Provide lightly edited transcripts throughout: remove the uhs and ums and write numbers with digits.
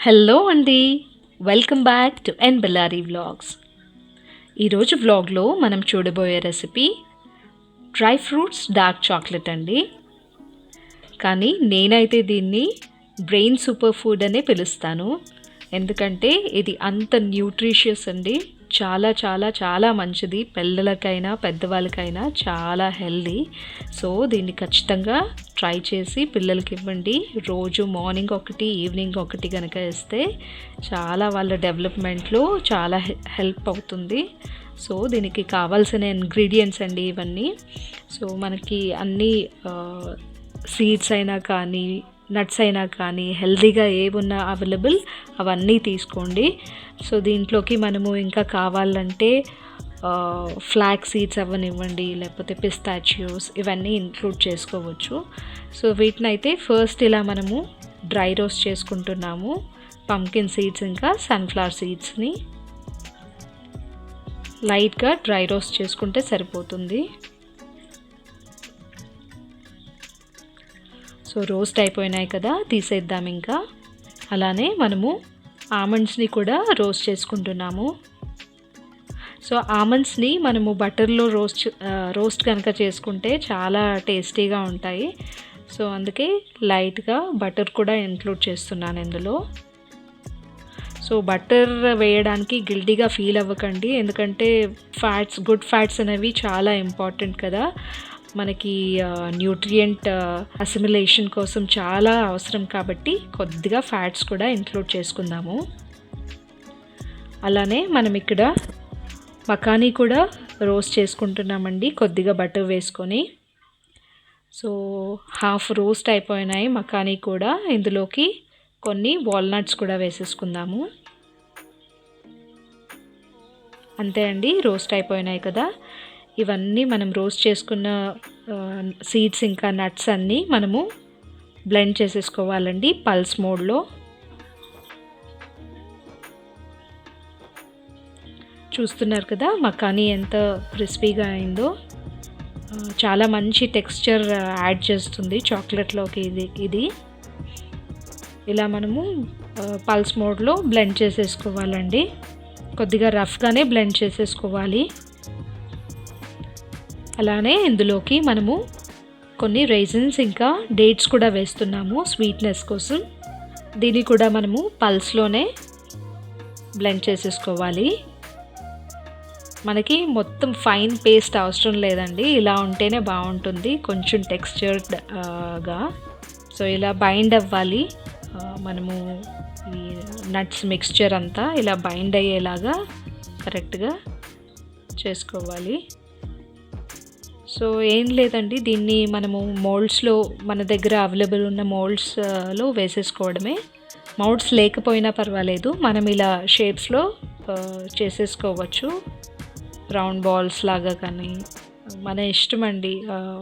Hello అండి, welcome back to N Bellary vlogs. ఈరోజు వ్లాగ్లో మనం చూడబోయే recipe dry fruits dark chocolate అండి. కానీ నేనైతే దీన్ని బ్రెయిన్ సూపర్ ఫుడ్ అనే పిలుస్తాను. ఎందుకంటే ఇది అంత న్యూట్రిషియస్ అండి. చాలా చాలా చాలా మంచిది. పిల్లలకైనా పెద్దవాళ్ళకైనా చాలా హెల్దీ. సో దీన్ని ఖచ్చితంగా ట్రై చేసి పిల్లలకి ఇవ్వండి. రోజు మార్నింగ్ ఒకటి ఈవినింగ్ ఒకటి కనుక ఇస్తే చాలా వాళ్ళ డెవలప్మెంట్లో చాలా హెల్ప్ అవుతుంది. సో దీనికి కావాల్సిన ఇంగ్రీడియంట్స్ అండి ఇవన్నీ. సో మనకి అన్నీ సీడ్స్ అయినా కానీ నట్స్ అయినా కానీ హెల్తీగా ఏమున్నా అవైలబుల్ అవన్నీ తీసుకోండి. సో దీంట్లోకి మనము ఇంకా కావాలంటే ఫ్లాక్ సీడ్స్ అవనివ్వండి, లేకపోతే పిస్తాచియోస్ ఇవన్నీ ఇంక్లూడ్ చేసుకోవచ్చు. సో వీటిని అయితే ఫస్ట్ ఇలా మనము డ్రై రోస్ట్ చేసుకుంటున్నాము. పంకిన్ సీడ్స్ ఇంకా సన్ఫ్లవర్ సీడ్స్ని లైట్గా డ్రై రోస్ట్ చేసుకుంటే సరిపోతుంది. సో రోస్ట్ అయిపోయినాయి కదా, తీసేద్దాం. ఇంకా అలానే మనము ఆమండ్స్ని కూడా రోస్ట్ చేసుకుంటున్నాము. సో ఆమండ్స్ని మనము బటర్లో రోస్ట్ కనుక చేసుకుంటే చాలా టేస్టీగా ఉంటాయి. సో అందుకే లైట్గా బటర్ కూడా ఇంక్లూడ్ చేస్తున్నాను ఇందులో. సో బటర్ వేయడానికి గిల్టీగా ఫీల్ అవ్వకండి, ఎందుకంటే గుడ్ ఫ్యాట్స్ అనేవి చాలా ఇంపార్టెంట్ కదా. మనకి న్యూట్రియంట్ అసిమిలేషన్ కోసం చాలా అవసరం కాబట్టి కొద్దిగా ఫ్యాట్స్ కూడా ఇంక్లూడ్ చేసుకుందాము. అలానే మనం ఇక్కడ మకానీ కూడా రోస్ట్ చేసుకుంటున్నామండి, కొద్దిగా బటర్ వేసుకొని. సో హాఫ్ రోస్ట్ అయిపోయినాయి మకానీ కూడా. ఇందులోకి కొన్ని వాల్నట్స్ కూడా వేసేసుకుందాము. అంతే అండి, రోస్ట్ అయిపోయినాయి కదా. ఇవన్నీ మనం రోస్ట్ చేసుకున్న సీడ్స్ ఇంకా నట్స్ అన్నీ మనము బ్లెండ్ చేసేసుకోవాలండి పల్స్ మోడ్లో. చూస్తున్నారు కదా మకానీ ఎంత క్రిస్పీగా అయిందో. చాలా మంచి టెక్స్చర్ యాడ్ చేస్తుంది చాక్లెట్లోకి ఇది. ఇలా మనము పల్స్ మోడ్లో బ్లెండ్ చేసేసుకోవాలండి. కొద్దిగా రఫ్గానే బ్లెండ్ చేసేసుకోవాలి. అలానే ఇందులోకి మనము కొన్ని రైజిన్స్ ఇంకా డేట్స్ కూడా వేస్తున్నాము స్వీట్నెస్ కోసం. దీన్ని కూడా మనము పల్స్లోనే బ్లెండ్ చేసేసుకోవాలి. మనకి మొత్తం ఫైన్ పేస్ట్ అవసరం లేదండి, ఇలా ఉంటేనే బాగుంటుంది, కొంచెం టెక్స్చర్డ్గా. సో ఇలా బైండ్ అవ్వాలి. మనము ఈ నట్స్ మిక్స్చర్ అంతా ఇలా బైండ్ అయ్యేలాగా కరెక్ట్గా చేసుకోవాలి. సో ఏం లేదండి, దీన్ని మనము మోల్డ్స్లో మన దగ్గర అవైలబుల్ ఉన్న మోల్డ్స్లో వేసేసుకోవడమే. మోల్డ్స్ లేకపోయినా పర్వాలేదు, మనం ఇలా షేప్స్లో చేసేసుకోవచ్చు. రౌండ్ బాల్స్ లాగా కానీ మన ఇష్టం అండి.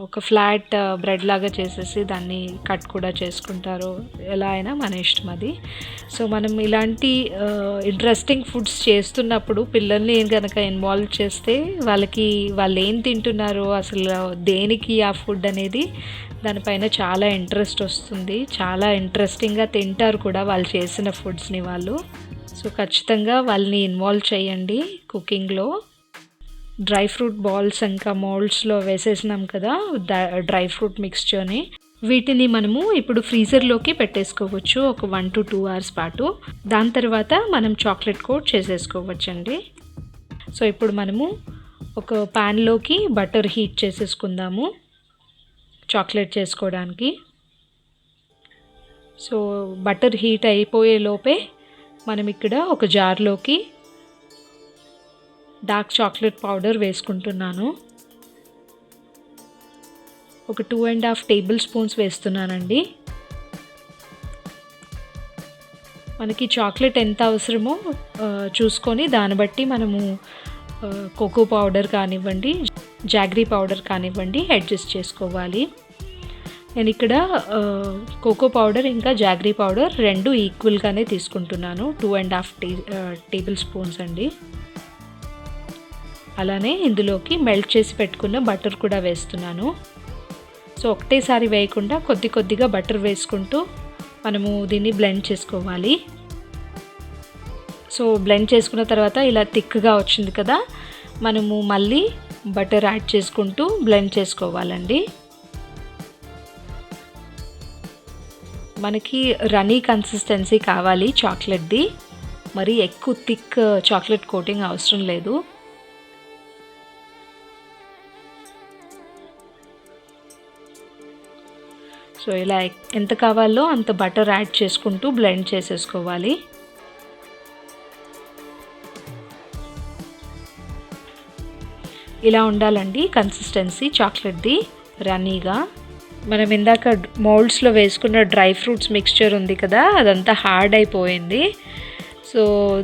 ఒక ఫ్లాట్ బ్రెడ్ లాగా చేసేసి దాన్ని కట్ కూడా చేసుకుంటారు, ఎలా అయినా మన ఇష్టం అది. సో మనం ఇలాంటి ఇంట్రెస్టింగ్ ఫుడ్స్ చేస్తున్నప్పుడు పిల్లల్ని కనుక ఇన్వాల్వ్ చేస్తే వాళ్ళు ఏం తింటున్నారో, అసలు దేనికి ఆ ఫుడ్ అనేది దానిపైన చాలా ఇంట్రెస్ట్ వస్తుంది. చాలా ఇంట్రెస్టింగ్గా తింటారు కూడా వాళ్ళు చేసిన ఫుడ్స్ని వాళ్ళు. సో ఖచ్చితంగా వాళ్ళని ఇన్వాల్వ్ చేయండి కుకింగ్లో. డ్రై ఫ్రూట్ బాల్స్ ఇంకా మోల్డ్స్లో వేసేసినాం కదా డ్రై ఫ్రూట్ మిక్స్చర్ని. వీటిని మనము ఇప్పుడు ఫ్రీజర్లోకి పెట్టేసుకోవచ్చు ఒక 1 to 2 hours పాటు. దాని తర్వాత మనం చాక్లెట్ కోట్ చేసేసుకోవచ్చండి. సో ఇప్పుడు మనము ఒక ప్యాన్లోకి బటర్ హీట్ చేసేసుకుందాము చాక్లెట్ చేసుకోవడానికి. సో బటర్ హీట్ అయిపోయే లోపే మనం ఇక్కడ ఒక జార్లోకి డార్క్ చాక్లెట్ పౌడర్ వేసుకుంటున్నాను. ఒక 2.5 tablespoons వేస్తున్నానండి. మనకి చాక్లెట్ ఎంత అవసరమో చూసుకొని దాన్ని బట్టి మనము కోకో పౌడర్ కానివ్వండి, జాగ్రీ పౌడర్ కానివ్వండి అడ్జస్ట్ చేసుకోవాలి. నేను ఇక్కడ కోకో పౌడర్ ఇంకా జాగ్రీ పౌడర్ రెండు ఈక్వల్గానే తీసుకుంటున్నాను. 2.5 tablespoons అండి. అలానే ఇందులోకి మెల్ట్ చేసి పెట్టుకున్న బటర్ కూడా వేస్తున్నాను. సో ఒకటేసారి వేయకుండా కొద్దిగా బటర్ వేసుకుంటూ మనము దీన్ని బ్లెండ్ చేసుకోవాలి. సో బ్లెండ్ చేసుకున్న తర్వాత ఇలా థిక్గా వచ్చింది కదా, మనము మళ్ళీ బటర్ యాడ్ చేసుకుంటూ బ్లెండ్ చేసుకోవాలండి. మనకి రనీ కన్సిస్టెన్సీ కావాలి చాక్లెట్ది, మరి ఎక్కువ థిక్ చాక్లెట్ కోటింగ్ అవసరం లేదు. సో ఇలా ఎంత కావాలో అంత బటర్ యాడ్ చేసుకుంటూ బ్లెండ్ చేసేసుకోవాలి. ఇలా ఉండాలండి కన్సిస్టెన్సీ చాక్లెట్ది రన్నీగా. మనం ఇందాక మౌల్డ్స్లో వేసుకున్న డ్రై ఫ్రూట్స్ మిక్స్చర్ ఉంది కదా, అదంతా హార్డ్ అయిపోయింది. సో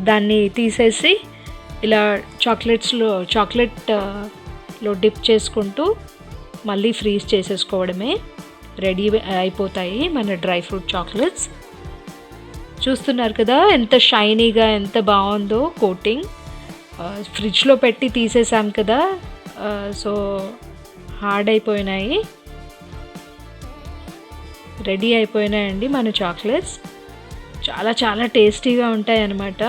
దాన్ని తీసేసి ఇలా చాక్లెట్లో డిప్ చేసుకుంటూ మళ్ళీ ఫ్రీజ్ చేసేసుకోవడమే, రెడీ అయిపోతాయి మన డ్రై ఫ్రూట్ చాక్లెట్స్. చూస్తున్నారు కదా ఎంత షైనీగా ఎంత బాగుందో కోటింగ్. ఫ్రిడ్జ్లో పెట్టి తీసేసాం కదా, సో హార్డ్ అయిపోయినాయి, రెడీ అయిపోయినాయండి మన చాక్లెట్స్. చాలా చాలా టేస్టీగా ఉంటాయి అన్నమాట.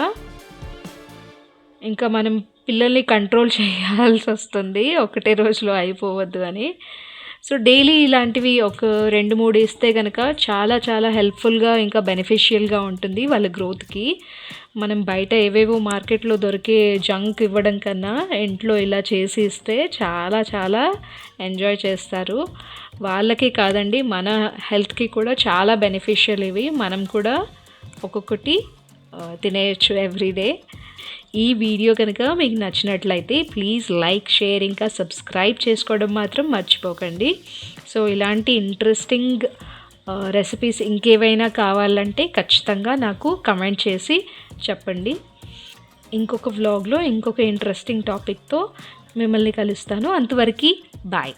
ఇంకా మనం పిల్లల్ని కంట్రోల్ చేయాల్సి వస్తుంది, ఒకటే రోజులో అయిపోవద్దు అని. సో డైలీ ఇలాంటివి ఒక 2-3 ఇస్తే కనుక చాలా చాలా హెల్ప్ఫుల్గా ఇంకా బెనిఫిషియల్గా ఉంటుంది వాళ్ళ గ్రోత్కి. మనం బయట ఏవేవో మార్కెట్లో దొరికే జంక్ ఇవ్వడం కన్నా ఇంట్లో ఇలా చేసి ఇస్తే చాలా చాలా ఎంజాయ్ చేస్తారు. వాళ్ళకి కాదండి, మన హెల్త్కి కూడా చాలా బెనిఫిషియల్ ఇవి. మనం కూడా ఒక్కొక్కటి తినేయచ్చు ఎవ్రీడే. ఈ వీడియో కనుక మీకు నచ్చినట్లయితే ప్లీజ్ లైక్, షేర్, ఇంకా సబ్స్క్రైబ్ చేసుకోవడం మాత్రం మర్చిపోకండి. సో ఇలాంటి ఇంట్రెస్టింగ్ రెసిపీస్ ఇంకేవైనా కావాలంటే ఖచ్చితంగా నాకు కమెంట్ చేసి చెప్పండి. ఇంకొక వ్లాగ్లో ఇంకొక ఇంట్రెస్టింగ్ టాపిక్తో మిమ్మల్ని కలుస్తాను. అంతవరకు బాయ్.